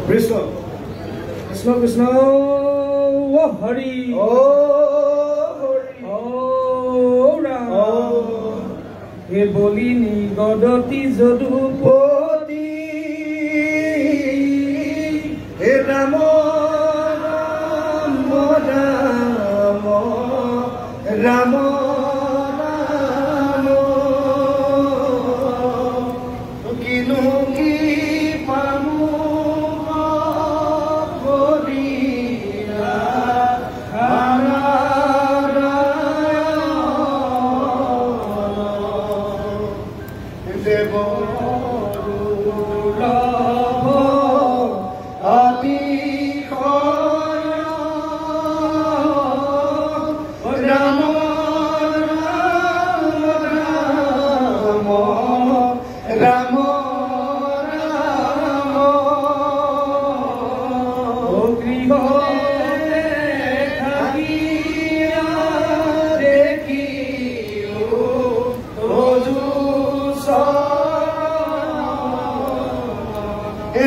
কৃষ্ণ কৃষ্ণ কৃষ্ণ ও হৰি ও হৰি ও ৰাম হে বলি নিগদতি যদুপতি হে ৰাম ৰাম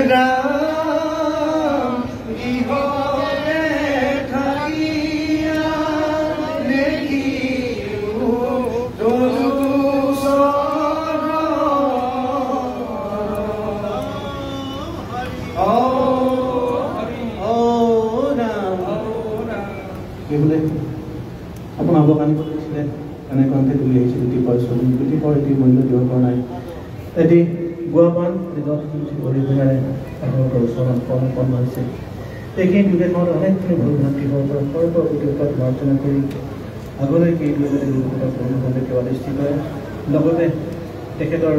ৰাম আপোনাৰ অৱগান কৰিছিলে এনেকুৱাকৈ তুলি আহিছে দুটি পৰিশ্ৰম দুটি পৰ এটি মূল্য দিব পৰা নাই এটি গুৱাপান ভৰি ভূঞাৰে আপোনালোকৰ ওচৰত কৰ্ম হৈছে এইখিনি যুগে মই অনেকখিনি ভুল ভ্ৰান্তিৰ পৰা সৰ্বপ্ৰতি মাৰ্জনা কৰি আগলৈকে এই লগতে কেৱল দৃষ্টি কৰে লগতে তেখেতৰ